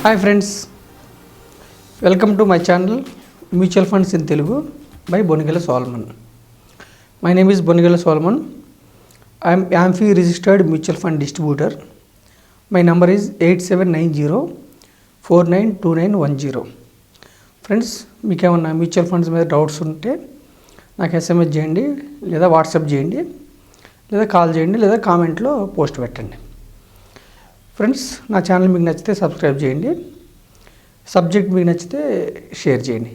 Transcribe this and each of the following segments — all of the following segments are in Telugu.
Hi friends, welcome to my channel Mutual Funds in Telugu by Bonigala Solomon. My name is Bonigala Solomon. I am AMFI registered mutual fund distributor. My number is 8790492910. Friends, మీకు ఏమన్నా మ్యూచువల్ ఫండ్స్ మీద డౌట్స్ ఉంటే నాకు ఎస్ఎంఎస్ చేయండి, లేదా వాట్సాప్ చేయండి, లేదా కాల్ చేయండి, లేదా కామెంట్లో పోస్ట్ పెట్టండి. ఫ్రెండ్స్, నా ఛానల్ మీకు నచ్చితే సబ్స్క్రైబ్ చేయండి, సబ్జెక్ట్ మీకు నచ్చితే షేర్ చేయండి.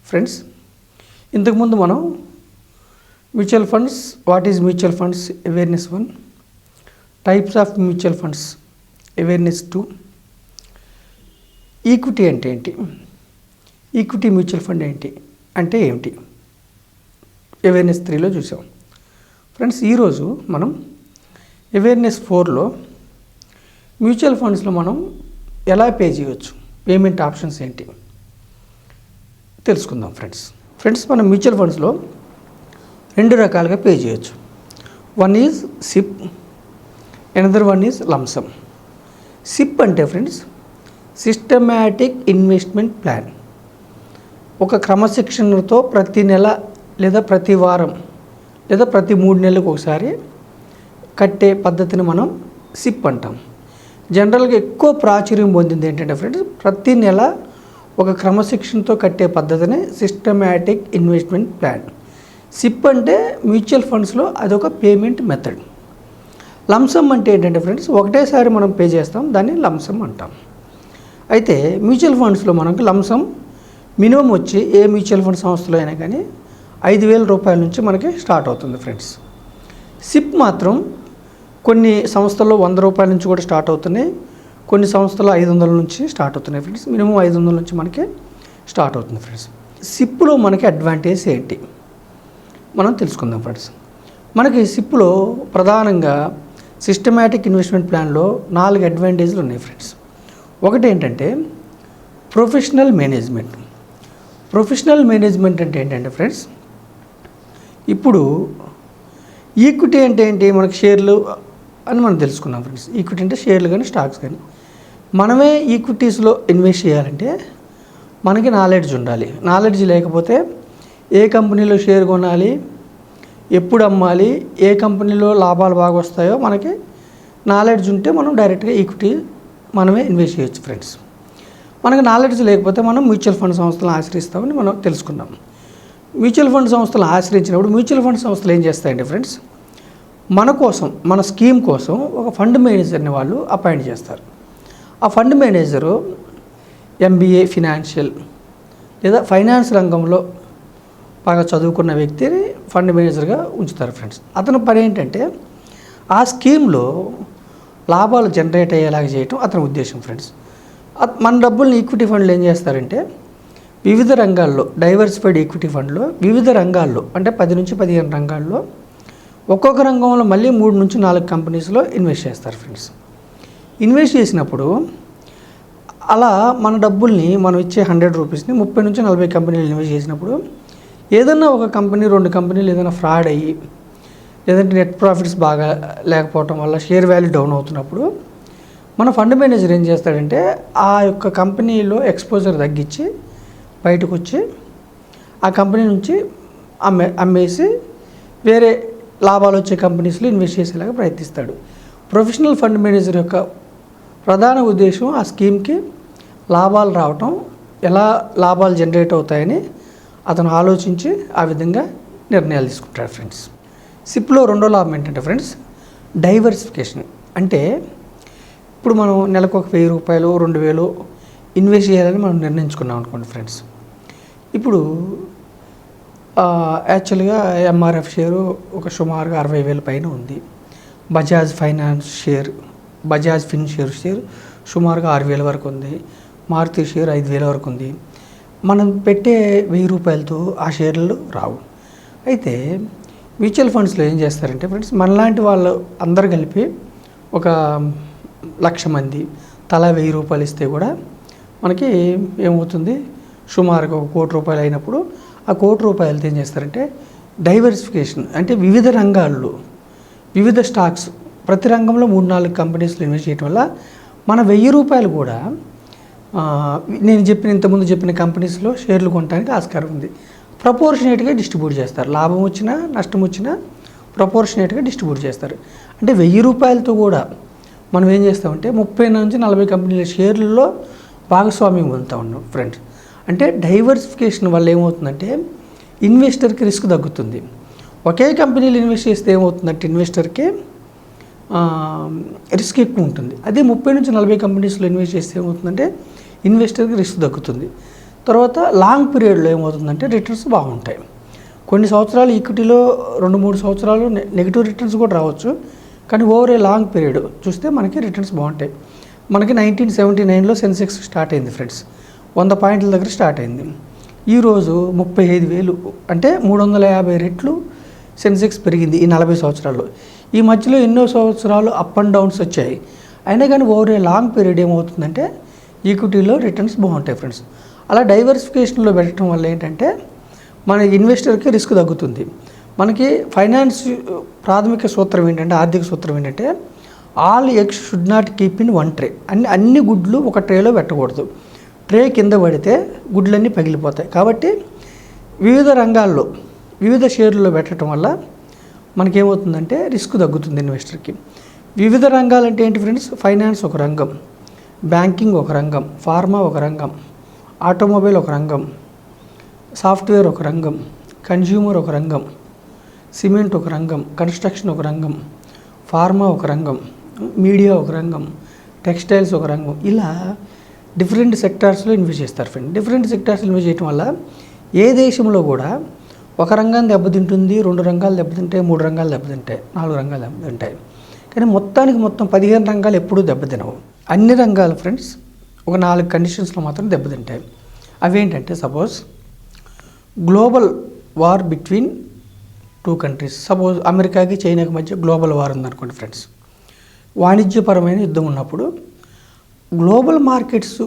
ఫ్రెండ్స్, ఇంతకుముందు మనం mutual funds, what is mutual funds awareness 1, types of mutual funds awareness 2, equity అంటే ఏంటి, ఈక్విటీ మ్యూచువల్ ఫండ్ ఏంటి అంటే ఏమిటి, అవేర్నెస్ 3లో చూసాం. ఫ్రెండ్స్, ఈరోజు మనం అవేర్నెస్ 4లో మ్యూచువల్ ఫండ్స్లో మనం ఎలా పే చేయవచ్చు, పేమెంట్ ఆప్షన్స్ ఏంటి తెలుసుకుందాం. ఫ్రెండ్స్, మనం మ్యూచువల్ ఫండ్స్లో 2 రకాలుగా పే చేయొచ్చు. One is SIP, another one is lump sum. SIP అంటే ఫ్రెండ్స్ సిస్టమాటిక్ ఇన్వెస్ట్మెంట్ ప్లాన్. ఒక క్రమశిక్షణతో ప్రతి నెల లేదా ప్రతి వారం లేదా ప్రతి 3 నెలలకు ఒకసారి కట్టే పద్ధతిని మనం సిప్ అంటాం. జనరల్గా ఎక్కువ ప్రాచుర్యం పొందింది ఏంటంటే ఫ్రెండ్స్, ప్రతి నెల ఒక క్రమశిక్షణతో కట్టే పద్ధతిని సిస్టమాటిక్ ఇన్వెస్ట్మెంట్ ప్లాన్. సిప్ అంటే మ్యూచువల్ ఫండ్స్లో అదొక పేమెంట్ మెథడ్. లంసమ్ అంటే ఏంటంటే ఫ్రెండ్స్, ఒకటేసారి మనం పే చేస్తాం, దాన్ని లంసమ్ అంటాం. అయితే మ్యూచువల్ ఫండ్స్లో మనకు లంసమ్ మినిమం వచ్చి ఏ మ్యూచువల్ ఫండ్ సంస్థలో అయినా కానీ 5,000 రూపాయల నుంచి మనకి స్టార్ట్ అవుతుంది. ఫ్రెండ్స్, సిప్ మాత్రం కొన్ని సంస్థల్లో 100 రూపాయల నుంచి కూడా స్టార్ట్ అవుతున్నాయి, కొన్ని సంస్థల్లో 500 నుంచి స్టార్ట్ అవుతున్నాయి. ఫ్రెండ్స్, మినిమం 500 నుంచి మనకి స్టార్ట్ అవుతుంది. ఫ్రెండ్స్, సిప్లో మనకి అడ్వాంటేజ్ ఏంటి మనం తెలుసుకుందాం. ఫ్రెండ్స్, మనకి సిప్లో ప్రధానంగా సిస్టమాటిక్ ఇన్వెస్ట్మెంట్ ప్లాన్లో 4 అడ్వాంటేజ్లు ఉన్నాయి. ఫ్రెండ్స్, ఒకటి ఏంటంటే ప్రొఫెషనల్ మేనేజ్మెంట్. ప్రొఫెషనల్ మేనేజ్మెంట్ అంటే ఏంటంటే ఫ్రెండ్స్, ఇప్పుడు ఈక్విటీ అంటే ఏంటి, మనకి షేర్లు అని మనం తెలుసుకున్నాం. ఫ్రెండ్స్, ఈక్విటీ అంటే షేర్లు కానీ స్టాక్స్ కానీ. మనమే ఈక్విటీస్లో ఇన్వెస్ట్ చేయాలంటే మనకి నాలెడ్జ్ ఉండాలి. నాలెడ్జ్ లేకపోతే ఏ కంపెనీలో షేర్ కొనాలి, ఎప్పుడు అమ్మాలి, ఏ కంపెనీలో లాభాలు బాగా వస్తాయో మనకి నాలెడ్జ్ ఉంటే మనం డైరెక్ట్గా ఈక్విటీ మనమే ఇన్వెస్ట్ చేయొచ్చు. ఫ్రెండ్స్, మనకు నాలెడ్జ్ లేకపోతే మనం మ్యూచువల్ ఫండ్ సంస్థలను ఆశ్రయిస్తామని మనం తెలుసుకున్నాం. మ్యూచువల్ ఫండ్ సంస్థలను ఆశ్రయించినప్పుడు మ్యూచువల్ ఫండ్ సంస్థలు ఏం చేస్తాయంటే ఫ్రెండ్స్, మన కోసం, మన స్కీమ్ కోసం ఒక ఫండ్ మేనేజర్ని వాళ్ళు అపాయింట్ చేస్తారు. ఆ ఫండ్ మేనేజరు MBA ఫినాన్షియల్ లేదా ఫైనాన్స్ రంగంలో బాగా చదువుకున్న వ్యక్తిని ఫండ్ మేనేజర్గా ఉంచుతారు. ఫ్రెండ్స్, అతని పని ఏంటంటే ఆ స్కీమ్లో లాభాలు జనరేట్ అయ్యేలాగా చేయటం అతని ఉద్దేశం. ఫ్రెండ్స్, మన డబ్బుల్ని ఈక్విటీ ఫండ్లు ఏం చేస్తారంటే వివిధ రంగాల్లో, డైవర్సిఫైడ్ ఈక్విటీ ఫండ్లో వివిధ రంగాల్లో అంటే 10 నుంచి 15 రంగాల్లో ఒక్కొక్క రంగంలో మళ్ళీ 3 నుంచి 4 కంపెనీస్లో ఇన్వెస్ట్ చేస్తారు. ఫ్రెండ్స్, ఇన్వెస్ట్ చేసినప్పుడు అలా మన డబ్బుల్ని మనం ఇచ్చే 100 రూపీస్ని 30 నుంచి 40 కంపెనీలు ఇన్వెస్ట్ చేసినప్పుడు ఏదన్నా ఒక కంపెనీ, 2 కంపెనీలు ఏదైనా ఫ్రాడ్ అయ్యి లేదంటే నెట్ ప్రాఫిట్స్ బాగా లేకపోవటం వల్ల షేర్ వాల్యూ డౌన్ అవుతున్నప్పుడు మన ఫండ్ మేనేజర్ ఏం చేస్తాడంటే ఆ యొక్క కంపెనీలో ఎక్స్పోజర్ తగ్గించి బయటకు వచ్చి ఆ కంపెనీ నుంచి అమ్మేసి వేరే లాభాలు వచ్చే కంపెనీస్లో ఇన్వెస్ట్ చేసేలాగా ప్రయత్నిస్తాడు. ప్రొఫెషనల్ ఫండ్ మేనేజర్ యొక్క ప్రధాన ఉద్దేశం ఆ స్కీమ్కి లాభాలు రావటం, ఎలా లాభాలు జనరేట్ అవుతాయని అతను ఆలోచించి ఆ విధంగా నిర్ణయాలు తీసుకుంటాడు. ఫ్రెండ్స్, సిప్లో రెండో లాభం ఏంటంటే ఫ్రెండ్స్ డైవర్సిఫికేషన్. అంటే ఇప్పుడు మనం నెలకు ఒక 1,000 రూపాయలు 2,000 ఇన్వెస్ట్ చేయాలని మనం నిర్ణయించుకున్నాం అనుకోండి. ఫ్రెండ్స్, ఇప్పుడు యాక్చువల్గా MRF షేరు ఒక సుమారుగా 60,000 పైన ఉంది. బజాజ్ ఫిన్ షేర్ సుమారుగా 6,000 వరకు ఉంది. మారుతి షేర్ 5,000 వరకు ఉంది. మనం పెట్టే 1,000 రూపాయలతో ఆ షేర్లు రావు. అయితే మ్యూచువల్ ఫండ్స్లో ఏం చేస్తారంటే ఫ్రెండ్స్, మనలాంటి వాళ్ళు అందరు కలిపి ఒక 1,00,000 మంది తలా 1,000 రూపాయలు ఇస్తే కూడా మనకి ఏమవుతుంది, సుమారుగా 1 కోటి రూపాయలు అయినప్పుడు ఆ 1 కోటి రూపాయలతో ఏం చేస్తారంటే డైవర్సిఫికేషన్ అంటే వివిధ రంగాల్లో వివిధ స్టాక్స్ ప్రతి రంగంలో 3-4 కంపెనీస్లో ఇన్వెస్ట్ చేయడం వల్ల మన 1000 రూపాయలు కూడా ఆ, నేను ఇంతకుముందు చెప్పిన కంపెనీస్లో షేర్లు కొనడానికి ఆస్కారం ఉంది. ప్రపోర్షనేట్గా డిస్ట్రిబ్యూట్ చేస్తారు. లాభం వచ్చినా నష్టం వచ్చినా ప్రపోర్షనేట్గా డిస్ట్రిబ్యూట్ చేస్తారు. అంటే 1000 రూపాయలతో కూడా మనం ఏం చేస్తామంటే 30 నుంచి 40 కంపెనీల షేర్లలో భాగస్వామ్యం పొందుతూ ఉన్నాం ఫ్రెండ్స్. అంటే డైవర్సిఫికేషన్ వల్ల ఏమవుతుందంటే ఇన్వెస్టర్కి రిస్క్ తగ్గుతుంది. ఒకే కంపెనీలో ఇన్వెస్ట్ చేస్తే ఏమవుతుందంటే ఇన్వెస్టర్కి రిస్క్ ఎక్కువ ఉంటుంది. అదే 30 నుంచి 40 కంపెనీస్లో ఇన్వెస్ట్ చేస్తే ఏమవుతుందంటే ఇన్వెస్టర్కి రిస్క్ తగ్గుతుంది. తర్వాత లాంగ్ పీరియడ్లో ఏమవుతుందంటే రిటర్న్స్ బాగుంటాయి. కొన్ని సంవత్సరాలు ఈక్విటీలో 2-3 సంవత్సరాలు నెగిటివ్ రిటర్న్స్ కూడా రావచ్చు. కానీ ఓవర్ ఏ లాంగ్ పీరియడ్ చూస్తే మనకి రిటర్న్స్ బాగుంటాయి. మనకి 1979లో సెన్సెక్స్ స్టార్ట్ అయింది ఫ్రెండ్స్. 100 పాయింట్ల దగ్గర స్టార్ట్ అయింది. ఈరోజు 35,000 అంటే 350 రెట్లు సెన్సెక్స్ పెరిగింది ఈ 40 సంవత్సరాల్లో. ఈ మధ్యలో ఎన్నో సంవత్సరాలు అప్ అండ్ డౌన్స్ వచ్చాయి. అయినా కానీ ఓవర్ ఏ లాంగ్ పీరియడ్ ఏమవుతుందంటే ఈక్విటీలో రిటర్న్స్ బాగుంటాయి ఫ్రెండ్స్. అలా డైవర్సిఫికేషన్లో పెట్టడం వల్ల ఏంటంటే మన ఇన్వెస్టర్కి రిస్క్ తగ్గుతుంది. మనకి ఫైనాన్స్ ప్రాథమిక సూత్రం ఏంటంటే, ఆర్థిక సూత్రం ఏంటంటే all eggs should not keep in one tray. అన్ని గుడ్లు ఒక ట్రేలో పెట్టకూడదు. ట్రే కింద పడితే గుడ్లన్నీ పగిలిపోతాయి. కాబట్టి వివిధ రంగాల్లో వివిధ షేర్లలో పెట్టడం వల్ల మనకేమవుతుందంటే రిస్క్ తగ్గుతుంది ఇన్వెస్టర్కి. వివిధ రంగాలంటే ఏంటి ఫ్రెండ్స్? ఫైనాన్స్ ఒక రంగం, బ్యాంకింగ్ ఒక రంగం, ఫార్మా ఒక రంగం, ఆటోమొబైల్ ఒక రంగం, సాఫ్ట్వేర్ ఒక రంగం, కన్జ్యూమర్ ఒక రంగం, సిమెంట్ ఒక రంగం, కన్స్ట్రక్షన్ ఒక రంగం, ఫార్మా ఒక రంగం, మీడియా ఒక రంగం, టెక్స్టైల్స్ ఒక రంగం. ఇలా డిఫరెంట్ సెక్టార్స్లో ఇన్వెస్ట్ చేస్తారు ఫ్రెండ్. డిఫరెంట్ సెక్టార్స్లో ఇన్వెస్ట్ చేయడం వల్ల ఏ దేశంలో కూడా ఒక రంగం దెబ్బతింటుంది, 2 రంగాలు దెబ్బతింటాయి, 3 రంగాలు దెబ్బతింటాయి, 4 రంగాలు దెబ్బతింటాయి. కానీ మొత్తం 15 రంగాలు ఎప్పుడూ దెబ్బతినవు. అన్ని రంగాలు ఫ్రెండ్స్ ఒక 4 కండిషన్స్లో మాత్రం దెబ్బతింటాయి. అవేంటంటే suppose global war between 2 countries. Suppose అమెరికాకి చైనాకి మధ్య గ్లోబల్ వార్ ఉందనుకోండి ఫ్రెండ్స్. వాణిజ్యపరమైన యుద్ధం ఉన్నప్పుడు గ్లోబల్ మార్కెట్స్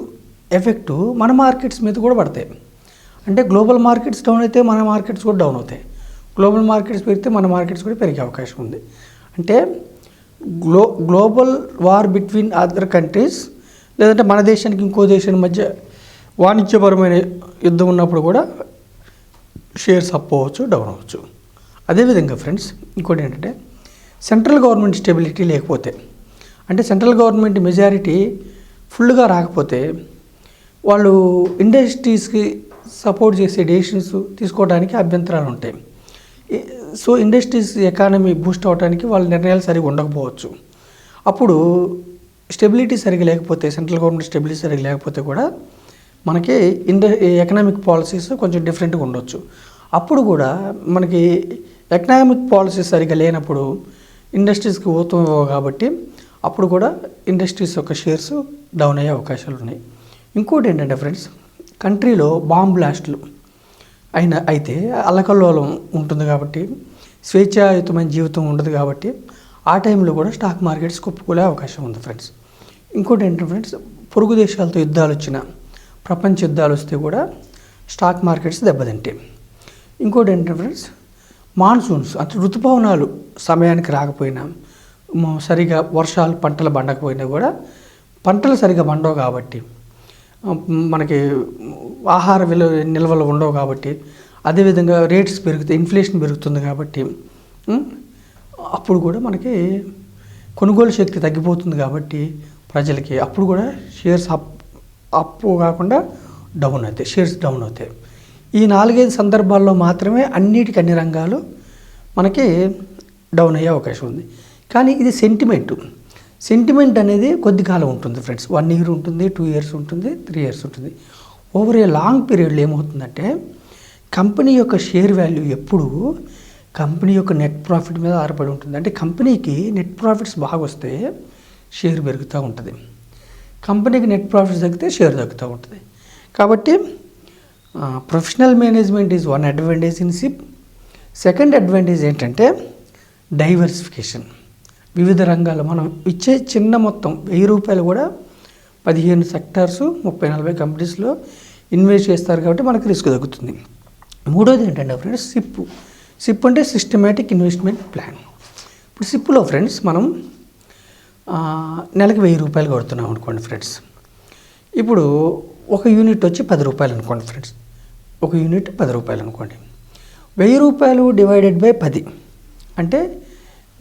ఎఫెక్టు మన మార్కెట్స్ మీద కూడా పడతాయి. అంటే గ్లోబల్ మార్కెట్స్ డౌన్ అయితే మన మార్కెట్స్ కూడా డౌన్ అవుతాయి. గ్లోబల్ మార్కెట్స్ పెరిగితే మన మార్కెట్స్ కూడా పెరిగే అవకాశం ఉంది. అంటే global war between other countries, లేదంటే మన దేశానికి ఇంకో దేశం మధ్య వాణిజ్యపరమైన యుద్ధం ఉన్నప్పుడు కూడా షేర్స్ అప్ అవ్వచ్చు, డౌన్ అవ్వచ్చు. అదేవిధంగా ఫ్రెండ్స్ ఇంకోటి ఏంటంటే సెంట్రల్ గవర్నమెంట్ స్టెబిలిటీ లేకపోతే, అంటే సెంట్రల్ గవర్నమెంట్ మెజారిటీ ఫుల్గా రాకపోతే వాళ్ళు ఇండస్ట్రీస్కి సపోర్ట్ చేసే డెసిషన్స్ తీసుకోవడానికి అభ్యంతరాలు ఉంటాయి. సో ఇండస్ట్రీస్ ఎకానమీ బూస్ట్ అవడానికి వాళ్ళ నిర్ణయాలు సరిగా ఉండకపోవచ్చు. అప్పుడు స్టెబిలిటీ సరిగా లేకపోతే, సెంట్రల్ గవర్నమెంట్ స్టెబిలిటీ సరిగా లేకపోతే కూడా మనకి ఎకనామిక్ పాలసీస్ కొంచెం డిఫరెంట్గా ఉండొచ్చు. అప్పుడు కూడా మనకి ఎకనామిక్ పాలసీస్ సరిగా లేనప్పుడు ఇండస్ట్రీస్కి ఊతం ఇవ్వవు కాబట్టి అప్పుడు కూడా ఇండస్ట్రీస్ యొక్క షేర్స్ డౌన్ అయ్యే అవకాశాలు ఉన్నాయి. ఇంకోటి ఏంటంటే ఫ్రెండ్స్, కంట్రీలో బాంబ్ బ్లాస్ట్లు అయితే అల్లకల్లోలం ఉంటుంది కాబట్టి, స్వేచ్ఛాయుతమైన జీవితం ఉండదు కాబట్టి ఆ టైంలో కూడా స్టాక్ మార్కెట్స్ కుప్పకూలే అవకాశం ఉంది ఫ్రెండ్స్. ఇంకోటి ఏంటంటే ఫ్రెండ్స్, పొరుగు దేశాలతో యుద్ధాలు వచ్చిన, ప్రపంచ యుద్ధాలు వస్తే కూడా స్టాక్ మార్కెట్స్ దెబ్బతింటాయి. ఇంకోటి ఏంటంటే ఫ్రెండ్స్, మాన్సూన్స్ అంటే ఋతుపవనాలు సమయానికి రాకపోయినా, సరిగా వర్షాలు పంటలు పండకపోయినా కూడా పంటలు సరిగా పండవు కాబట్టి, మనకి ఆహార నిల్వలు ఉండవు కాబట్టి, అదేవిధంగా రేట్స్ పెరుగుతాయి, ఇన్ఫ్లేషన్ పెరుగుతుంది కాబట్టి అప్పుడు కూడా మనకి కొనుగోలు శక్తి తగ్గిపోతుంది కాబట్టి ప్రజలకి అప్పుడు కూడా షేర్స్ అప్పు కాకుండా డౌన్ అవుతాయి, షేర్స్ డౌన్ అవుతాయి. ఈ 4-5 సందర్భాల్లో మాత్రమే అన్ని రంగాలు మనకి డౌన్ అయ్యే అవకాశం ఉంది. కానీ ఇది సెంటిమెంట్ అనేది కొద్ది కాలం ఉంటుంది ఫ్రెండ్స్. 1 year ఉంటుంది, 2 years ఉంటుంది, 3 years ఉంటుంది. ఓవర్ ఏ లాంగ్ పీరియడ్లో ఏమవుతుందంటే కంపెనీ యొక్క షేర్ వాల్యూ ఎప్పుడు కంపెనీ యొక్క నెట్ ప్రాఫిట్ మీద ఆధారపడి ఉంటుంది. అంటే కంపెనీకి నెట్ ప్రాఫిట్స్ బాగా వస్తే షేర్ పెరుగుతూ ఉంటుంది, కంపెనీకి నెట్ ప్రాఫిట్స్ తగ్గితే షేర్ తగ్గుతూ ఉంటుంది. కాబట్టి professional management is one advantage in SIP. Second advantage ఏంటంటే డైవర్సిఫికేషన్. వివిధ రంగాలు మనం ఇచ్చే చిన్న మొత్తం 1000 రూపాయలు కూడా 15 సెక్టార్స్ 30-40 కంపెనీస్లో ఇన్వెస్ట్ చేస్తారు కాబట్టి మనకి రిస్క్ తగ్గుతుంది. మూడోది ఏంటంటే ఫ్రెండ్స్, సిప్ అంటే సిస్టమేటిక్ ఇన్వెస్ట్మెంట్ ప్లాన్. ఇప్పుడు సిప్లో ఫ్రెండ్స్ మనం నెలకు 1000 రూపాయలు కొడుతున్నాం అనుకోండి ఫ్రెండ్స్. ఇప్పుడు ఒక యూనిట్ వచ్చి 10 రూపాయలు అనుకోండి ఫ్రెండ్స్. ఒక యూనిట్ 10 రూపాయలు అనుకోండి. 1000 రూపాయలు డివైడెడ్ బై 10 అంటే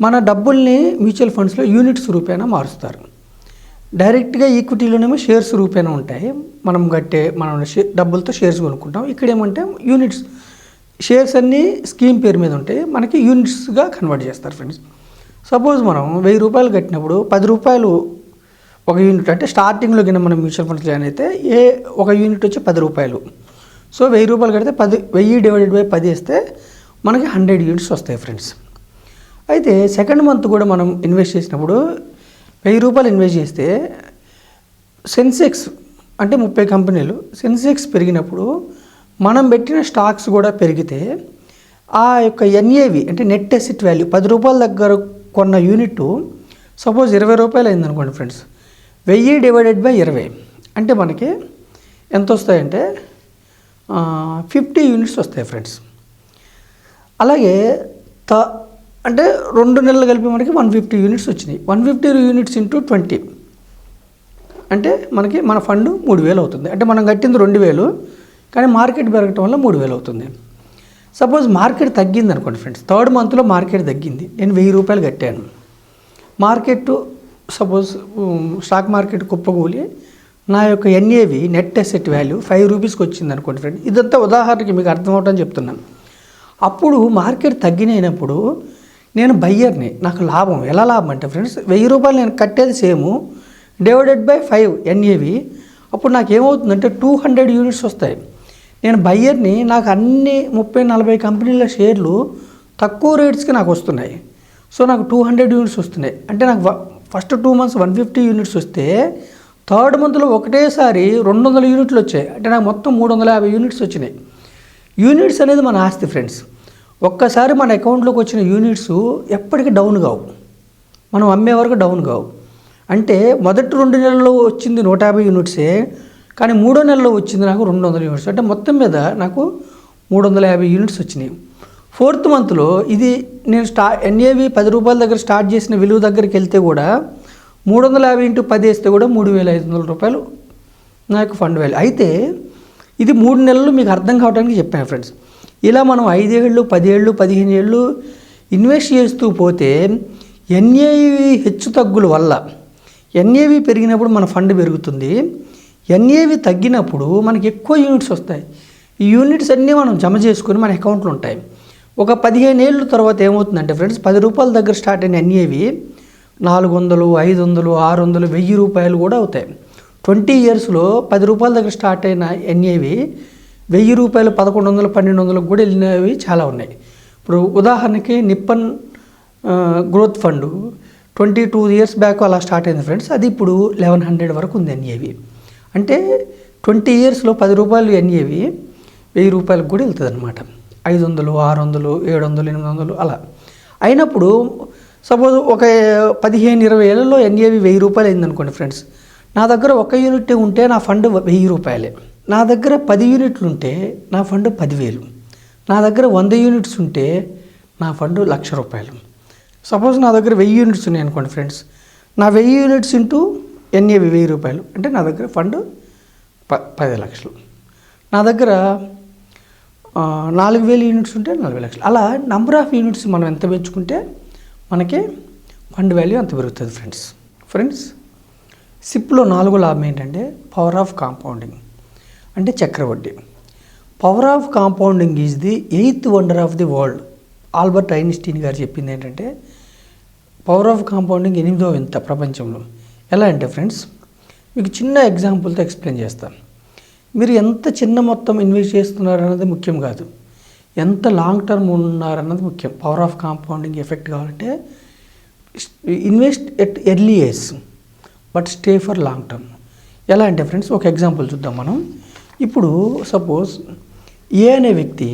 మన డబ్బుల్ని మ్యూచువల్ ఫండ్స్లో యూనిట్స్ రూపేణా మారుస్తారు. డైరెక్ట్గా ఈక్విటీలోనేమో షేర్స్ రూపేణా ఉంటాయి. మనం డబ్బులతో షేర్స్ కొనుక్కుంటాం. ఇక్కడ ఏమంటే యూనిట్స్, షేర్స్ అన్నీ స్కీమ్ పేరు మీద ఉంటాయి, మనకి యూనిట్స్గా కన్వర్ట్ చేస్తారు ఫ్రెండ్స్. సపోజ్ మనం 1000 రూపాయలు కట్టినప్పుడు 10 రూపాయలు ఒక యూనిట్, అంటే స్టార్టింగ్లో కింద మనం మ్యూచువల్ ఫండ్స్ జాయిన్ అయితే ఒక యూనిట్ వచ్చి 10 రూపాయలు. సో 1000 రూపాయలు కడితే 1000 డివైడెడ్ బై 10 వేస్తే మనకి 100 యూనిట్స్ వస్తాయి ఫ్రెండ్స్. అయితే సెకండ్ మంత్ కూడా మనం ఇన్వెస్ట్ చేసినప్పుడు 1000 రూపాయలు ఇన్వెస్ట్ చేస్తే సెన్సెక్స్ అంటే 30 కంపెనీలు, సెన్సెక్స్ పెరిగినప్పుడు మనం పెట్టిన స్టాక్స్ కూడా పెరిగితే ఆ యొక్క ఎన్ఏవి అంటే నెట్ అసెట్ వాల్యూ 10 రూపాయల దగ్గర కొన్న యూనిట్ సపోజ్ 20 రూపాయలు అయిందనుకోండి ఫ్రెండ్స్, 1000 డివైడెడ్ బై 20 అంటే మనకి ఎంత వస్తాయంటే 50 యూనిట్స్ వస్తాయి ఫ్రెండ్స్. అలాగే అంటే 2 నెలలు కలిపి మనకి 150 యూనిట్స్ వచ్చినాయి. 150 యూనిట్స్ ఇంటూ 20 అంటే మనకి మన ఫండ్ 3000 అవుతుంది. అంటే మనం కట్టింది 2000, కానీ మార్కెట్ పెరగటం వల్ల 3000 అవుతుంది. సపోజ్ మార్కెట్ తగ్గింది అనుకోండి ఫ్రెండ్స్, థర్డ్ మంత్లో మార్కెట్ తగ్గింది, నేను 1000 రూపాయలు కట్టాను. మార్కెట్ సపోజ్ స్టాక్ మార్కెట్ కుప్పకూలి నా యొక్క ఎన్ఏవి నెట్ అసెట్ వాల్యూ 5 రూపీస్కి వచ్చింది అనుకోండి ఫ్రెండ్. ఇదంతా ఉదాహరణకి మీకు అర్థం అవటం చెప్తున్నాను. అప్పుడు మార్కెట్ తగ్గినప్పుడు నేను బయ్యర్ని, నాకు లాభం ఎలా లాభం అంటే ఫ్రెండ్స్ 1000 రూపాయలు నేను కట్టేది సేమ్ డివైడెడ్ బై 5 ఎన్ఏవి, అప్పుడు నాకు ఏమవుతుందంటే 200 యూనిట్స్ వస్తాయి. నేను బయ్యర్ని, నాకు అన్ని 30-40 కంపెనీల షేర్లు తక్కువ రేట్స్కి నాకు వస్తున్నాయి. సో నాకు 200 యూనిట్స్ వస్తున్నాయి. అంటే నాకు ఫస్ట్ 2 మంత్స్ 150 యూనిట్స్ వస్తే థర్డ్ మంత్లో ఒకటేసారి 200 యూనిట్లు వచ్చాయి. అంటే నాకు మొత్తం 350 యూనిట్స్ వచ్చినాయి. యూనిట్స్ అనేది మన ఆస్తి ఫ్రెండ్స్. ఒక్కసారి మన అకౌంట్లోకి వచ్చిన యూనిట్స్ ఎప్పటికీ డౌన్ కావు, మనం అమ్మే వరకు డౌన్ కావు. అంటే మొదటి 2 నెలల్లో వచ్చింది 150 యూనిట్సే, కానీ 3వ నెలలో వచ్చింది నాకు 200 యూనిట్స్. అంటే మొత్తం మీద నాకు 350 యూనిట్స్ వచ్చినాయి. 4th మంత్లో ఇది నేను ఎన్ఏవి 10 రూపాయల దగ్గర స్టార్ట్ చేసిన విలువ దగ్గరికి వెళ్తే కూడా 350 ఇంటూ 10 వేస్తే కూడా 3500 రూపాయలు నా యొక్క ఫండ్ వాల్యూ. అయితే ఇది 3 నెలలు మీకు అర్థం కావడానికి చెప్పాను ఫ్రెండ్స్. ఇలా మనం 5 ఏళ్ళు 10 ఏళ్ళు 15 ఏళ్ళు ఇన్వెస్ట్ చేస్తూ పోతే ఎన్ఏవి హెచ్చు తగ్గుల వల్ల, ఎన్ఏవి పెరిగినప్పుడు మన ఫండ్ పెరుగుతుంది, ఎన్ఏవి తగ్గినప్పుడు మనకి ఎక్కువ యూనిట్స్ వస్తాయి. ఈ యూనిట్స్ అన్నీ మనం జమ చేసుకొని మన అకౌంట్లో ఉంటాయి. ఒక 15 ఏళ్ళ తర్వాత ఏమవుతుందంటే ఫ్రెండ్స్, 10 రూపాయల దగ్గర స్టార్ట్ అయిన ఎన్ఏవి 400, 500, 600, 1000 రూపాయలు కూడా అవుతాయి. 20 ఇయర్స్లో 10 రూపాయల దగ్గర స్టార్ట్ అయిన ఎన్ఏవి 1000 రూపాయలు, 1100, 1200 కూడా వెళ్ళినవి చాలా ఉన్నాయి. ఇప్పుడు ఉదాహరణకి Nippon growth fund 22 years back అలా స్టార్ట్ అయింది ఫ్రెండ్స్. అది ఇప్పుడు 1100 వరకు ఉంది ఎన్ఏవి. అంటే 20 ఇయర్స్లో 10 రూపాయలు ఎన్ఏవి 1000 రూపాయలకు కూడా వెళ్తుంది అనమాట. 500, 600, 700, 800 అలా అయినప్పుడు సపోజ్ ఒక 15-20 ఏళ్ళలో ఎన్ఏవి 1000 రూపాయలు అయిందనుకోండి ఫ్రెండ్స్, నా దగ్గర ఒక యూనిట్ ఉంటే నా ఫండ్ 1000 రూపాయలే. నా దగ్గర 10 యూనిట్లు ఉంటే నా ఫండ్ 10,000. నా దగ్గర 100 యూనిట్స్ ఉంటే నా ఫండ్ 1,00,000 రూపాయలు. సపోజ్ నా దగ్గర 1000 యూనిట్స్ ఉన్నాయి అనుకోండి ఫ్రెండ్స్, నా 1000 యూనిట్స్ ఇంటూ ఎన్ఏవి 1000 రూపాయలు అంటే నా దగ్గర ఫండ్ 10 లక్షలు. నా దగ్గర 4000 యూనిట్స్ ఉంటే 40 లక్షలు. అలా నంబర్ ఆఫ్ యూనిట్స్ మనం ఎంత పెంచుకుంటే మనకి ఫండ్ వాల్యూ అంత పెరుగుతుంది ఫ్రెండ్స్. సిప్లో 4వ లాభం ఏంటంటే పవర్ ఆఫ్ కాంపౌండింగ్, అంటే చక్రవడ్డీ. Power of compounding is the 8th wonder of the world. Albert Einstein గారు చెప్పింది ఏంటంటే పవర్ ఆఫ్ కాంపౌండింగ్ 8వ వింత ప్రపంచంలో. ఎలా అంటే ఫ్రెండ్స్, మీకు చిన్న ఎగ్జాంపుల్తో ఎక్స్ప్లెయిన్ చేస్తాను. మీరు ఎంత చిన్న మొత్తం ఇన్వెస్ట్ చేస్తున్నారన్నది ముఖ్యం కాదు, ఎంత లాంగ్ టర్మ్ ఉన్నారన్నది ముఖ్యం. పవర్ ఆఫ్ కాంపౌండింగ్ ఎఫెక్ట్ కావాలంటే invest at early age but stay for long term. ఎలా అంటే ఫ్రెండ్స్, ఒక ఎగ్జాంపుల్ చూద్దాం మనం. ఇప్పుడు సపోజ్ ఏ అనే వ్యక్తి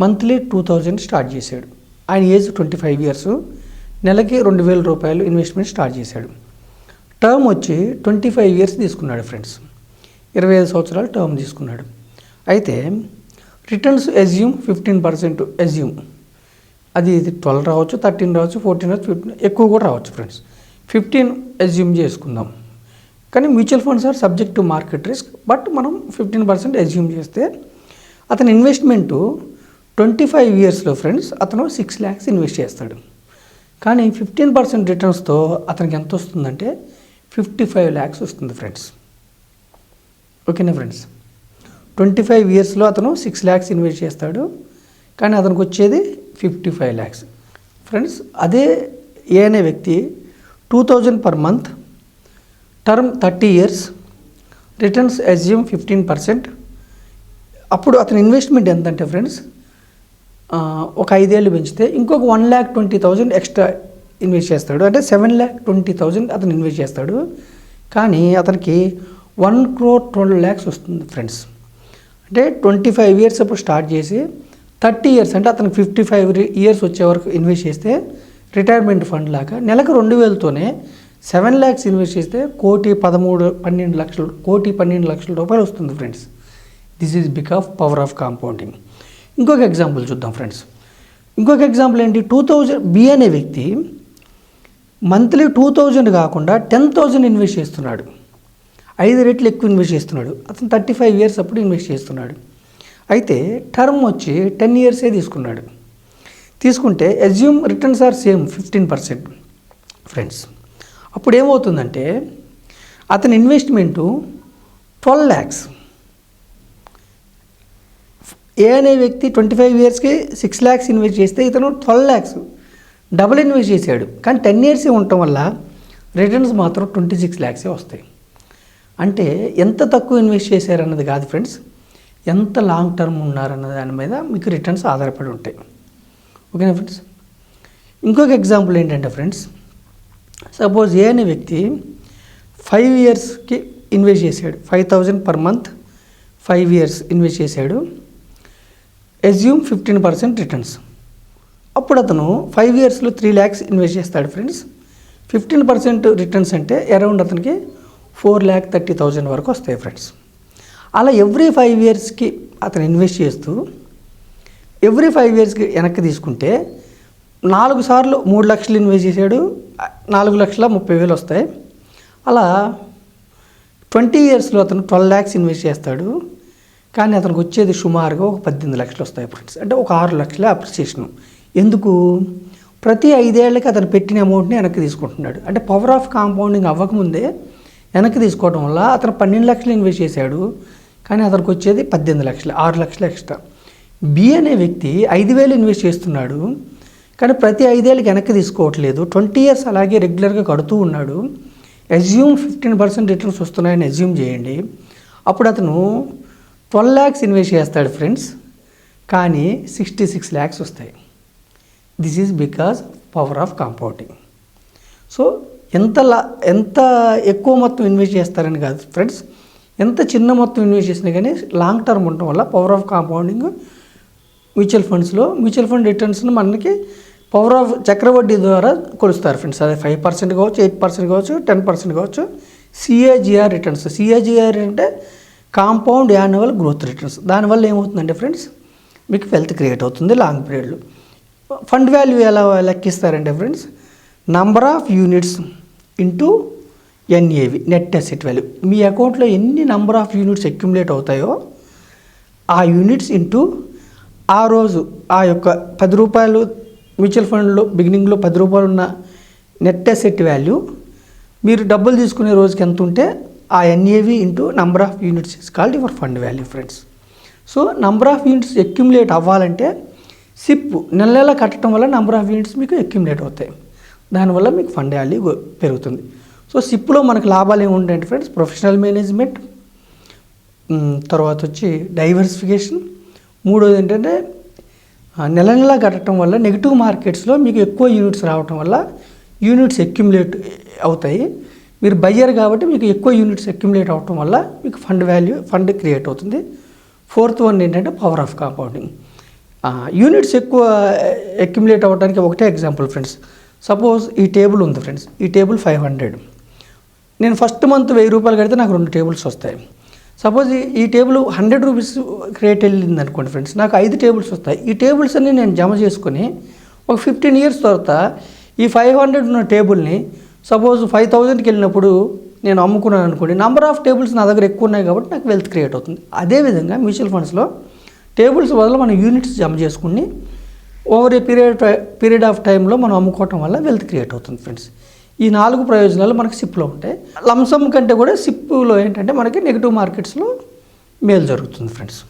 మంత్లీ 2000 స్టార్ట్ చేశాడు. ఆయన ఏజ్ 25 ఇయర్స్, నెలకి 2000 రూపాయలు ఇన్వెస్ట్మెంట్ స్టార్ట్ చేశాడు. టర్మ్ వచ్చి 25 ఇయర్స్ తీసుకున్నాడు ఫ్రెండ్స్, 25 సంవత్సరాలు టర్మ్ తీసుకున్నాడు. అయితే రిటర్న్స్ ఎజ్యూమ్ 15% ఎజ్యూమ్, అది 12 రావచ్చు, 13 రావచ్చు, 14 రావచ్చు, 15 ఎక్కువ కూడా రావచ్చు ఫ్రెండ్స్. 15 ఎజ్యూమ్ చేసుకుందాం. కానీ mutual funds are subject to market risk. But మనం 15% అజ్యూమ్ చేస్తే అతని ఇన్వెస్ట్మెంటు 25 ఇయర్స్లో ఫ్రెండ్స్ అతను 6 lakhs ఇన్వెస్ట్ చేస్తాడు. కానీ 15% రిటర్న్స్తో అతనికి ఎంత వస్తుందంటే 55 lakhs వస్తుంది ఫ్రెండ్స్. ఓకేనా ఫ్రెండ్స్, 25 ఇయర్స్లో అతను 6 lakhs ఇన్వెస్ట్ చేస్తాడు, కానీ అతనికి వచ్చేది 55 lakhs. ఫ్రెండ్స్ అదే ఏ అనే వ్యక్తి 2000 per month, term 30 years, returns assume 15%. అప్పుడు అతని ఇన్వెస్ట్మెంట్ ఎంత అంటే ఫ్రెండ్స్ ఒక 5 ఏళ్ళు పెంచితే ఇంకొక 1,20,000 ఎక్స్ట్రా ఇన్వెస్ట్ చేస్తాడు. అంటే 7,20,000 అతను ఇన్వెస్ట్ చేస్తాడు, కానీ అతనికి 1,12 lakhs వస్తుంది ఫ్రెండ్స్. అంటే 25 years అప్పుడు స్టార్ట్ చేసి 30 years అంటే అతనికి 55 years వచ్చే వరకు ఇన్వెస్ట్ చేస్తే రిటైర్మెంట్ ఫండ్ లాగా నెలకు 2,000తోనే 7 lakhs ఇన్వెస్ట్ చేస్తే 1,12 లక్షల రూపాయలు వస్తుంది friends. This is because power of compounding. ఇంకొక ఎగ్జాంపుల్ చూద్దాం ఫ్రెండ్స్. ఇంకొక ఎగ్జాంపుల్ ఏంటి, 2000 బి అనే వ్యక్తి మంత్లీ 2000 కాకుండా 10,000 ఇన్వెస్ట్ చేస్తున్నాడు. 5 రెట్లు ఎక్కువ ఇన్వెస్ట్ చేస్తున్నాడు. అతను 35 years అప్పుడు ఇన్వెస్ట్ చేస్తున్నాడు. అయితే టర్మ్ వచ్చి 10 years తీసుకున్నాడు. తీసుకుంటే assume returns are same 15% friends. అప్పుడు ఏమవుతుందంటే అతని ఇన్వెస్ట్మెంటు 12 lakhs. ఏ అనే వ్యక్తి 25 yearsకి 6 lakhs ఇన్వెస్ట్ చేస్తే ఇతను 12 lakhs డబుల్ ఇన్వెస్ట్ చేశాడు. కానీ 10 years ఉండటం వల్ల రిటర్న్స్ మాత్రం 26 lakhs వస్తాయి. అంటే ఎంత తక్కువ ఇన్వెస్ట్ చేశారన్నది కాదు ఫ్రెండ్స్, ఎంత లాంగ్ టర్మ్ ఉన్నారన్న దాని మీద మీకు రిటర్న్స్ ఆధారపడి ఉంటాయి. ఓకేనా ఫ్రెండ్స్. ఇంకొక ఎగ్జాంపుల్ ఏంటంటే ఫ్రెండ్స్, సపోజ్ ఏ అనే వ్యక్తి 5 yearsకి ఇన్వెస్ట్ చేశాడు. 5,000 per month 5 years ఇన్వెస్ట్ చేశాడు. Assume 15% returns. అప్పుడు అతను 5 yearsలో 3 lakhs ఇన్వెస్ట్ చేస్తాడు ఫ్రెండ్స్. 15% రిటర్న్స్ అంటే అరౌండ్ అతనికి 4,30,000 వరకు వస్తాయి ఫ్రెండ్స్. అలా ఎవ్రీ 5 yearsకి అతను ఇన్వెస్ట్ చేస్తూ ఎవ్రీ 5 yearsకి వెనక్కి తీసుకుంటే 4 సార్లు 3 లక్షలు ఇన్వెస్ట్ చేశాడు, 4,30,000 వస్తాయి. అలా 20 yearsలో అతను 12 lakhs ఇన్వెస్ట్ చేస్తాడు, కానీ అతనికి వచ్చేది సుమారుగా ఒక 18 లక్షలు వస్తాయి ఫ్రెండ్స్. అంటే ఒక 6 లక్షల అప్రిసియేషను. ఎందుకు? ప్రతి 5 ఏళ్ళకి అతను పెట్టిన అమౌంట్ని వెనక్కి తీసుకుంటున్నాడు. అంటే పవర్ ఆఫ్ కాంపౌండింగ్ అవ్వకముందే వెనక్కి తీసుకోవడం వల్ల అతను 12 లక్షలు ఇన్వెస్ట్ చేశాడు, కానీ అతనికి వచ్చేది 18 లక్షలు, 6 లక్షలు ఎక్స్ట్రా. బి అనే వ్యక్తి 5,000 ఇన్వెస్ట్ చేస్తున్నాడు, కానీ ప్రతి 5 ఏళ్ళకి వెనక్కి తీసుకోవట్లేదు. 20 years అలాగే రెగ్యులర్గా కడుతూ ఉన్నాడు. అజ్యూమ్ 15% రిటర్న్స్ వస్తున్నాయని అజ్యూమ్ చేయండి. అప్పుడు అతను 12 lakhs ఇన్వెస్ట్ చేస్తాడు ఫ్రెండ్స్, కానీ 66 lakhs వస్తాయి. This is because power of compounding. So ఎంత ఎక్కువ మొత్తం ఇన్వెస్ట్ చేస్తారని కాదు ఫ్రెండ్స్, ఎంత చిన్న మొత్తం ఇన్వెస్ట్ చేసినా కానీ లాంగ్ టర్మ్ ఉండటం వల్ల పవర్ ఆఫ్ కాంపౌండింగ్ మ్యూచువల్ ఫండ్స్లో మ్యూచువల్ ఫండ్ రిటర్న్స్ను మనకి పవర్ ఆఫ్ చక్రవడ్డీ ద్వారా కొలుస్తారు ఫ్రెండ్స్. అదే 5% కావచ్చు, 8% కావచ్చు, 10% కావచ్చు. CAGR returns. సిఏజిఆర్ అంటే కాంపౌండ్ యాన్యువల్ గ్రోత్ రిటర్న్స్. దానివల్ల ఏమవుతుందంటే ఫ్రెండ్స్ మీకు వెల్త్ క్రియేట్ అవుతుంది లాంగ్ పీరియడ్లో. ఫండ్ వాల్యూ ఎలా లెక్కిస్తారంటే friends, number of units into NAV, net asset value. మీ అకౌంట్లో ఎన్ని నంబర్ ఆఫ్ యూనిట్స్ అక్యుములేట్ అవుతాయో ఆ యూనిట్స్ ఇంటూ ఆ రోజు ఆ యొక్క 10 రూపాయలు మ్యూచువల్ ఫండ్లో బిగినింగ్లో 10 రూపాయలు ఉన్న నెట్ అసెట్ వాల్యూ మీరు డబ్బులు తీసుకునే రోజుకి ఎంత ఉంటే ఆ NAV into number of units is called your fund value friends. So number of units accumulate అవ్వాలంటే సిప్ నెల నెల కట్టడం వల్ల నంబర్ ఆఫ్ యూనిట్స్ మీకు అక్యుములేట్ అవుతాయి. దానివల్ల మీకు ఫండ్ వాల్యూ పెరుగుతుంది. సో సిప్లో మనకు లాభాలు ఏముంటాయంటే ఫ్రెండ్స్, ప్రొఫెషనల్ మేనేజ్మెంట్, తర్వాత వచ్చి డైవర్సిఫికేషన్. మూడోది ఏంటంటే నెల నెల కట్టడం వల్ల నెగిటివ్ మార్కెట్స్లో మీకు ఎక్కువ యూనిట్స్ రావటం వల్ల యూనిట్స్ అక్యుములేట్ అవుతాయి. మీరు బయ్యర్ కాబట్టి మీకు ఎక్కువ యూనిట్స్ అక్యుములేట్ అవటం వల్ల మీకు ఫండ్ క్రియేట్ అవుతుంది. ఫోర్త్ వన్ ఏంటంటే పవర్ ఆఫ్ కాంపౌండింగ్. యూనిట్స్ ఎక్కువ అక్యుములేట్ అవ్వడానికి ఒకటే ఎగ్జాంపుల్ ఫ్రెండ్స్. సపోజ్ ఈ టేబుల్ ఉంది ఫ్రెండ్స్, ఈ టేబుల్ 500. నేను ఫస్ట్ మంత్ 1000 రూపాయలు కడితే నాకు 2 టేబుల్స్ వస్తాయి. సపోజ్ ఈ టేబుల్ 100 రూపీస్ రేట్ వెళ్ళింది అనుకోండి ఫ్రెండ్స్, నాకు 5 టేబుల్స్ వస్తాయి. ఈ టేబుల్స్ అన్ని నేను జమ చేసుకొని ఒక 15 years తర్వాత ఈ 500 ఉన్న టేబుల్ని సపోజ్ 5000కి వెళ్ళినప్పుడు నేను అమ్ముకున్నాను అనుకోండి, నెంబర్ ఆఫ్ టేబుల్స్ నా దగ్గర ఎక్కువ ఉన్నాయి కాబట్టి నాకు వెల్త్ క్రియేట్ అవుతుంది. అదేవిధంగా మ్యూచువల్ ఫండ్స్లో టేబుల్స్ బదులు మనం యూనిట్స్ జమ చేసుకుని ఓవర్ ఏ పీరియడ్ ఆఫ్ టైంలో మనం అమ్ముకోవటం వల్ల వెల్త్ క్రియేట్ అవుతుంది ఫ్రెండ్స్. ఈ 4 ప్రయోజనాలు మనకి సిప్లో ఉంటాయి. లంసమ్ కంటే కూడా సిప్లో ఏంటంటే మనకి నెగిటివ్ మార్కెట్స్లో మేలు జరుగుతుంది ఫ్రెండ్స్.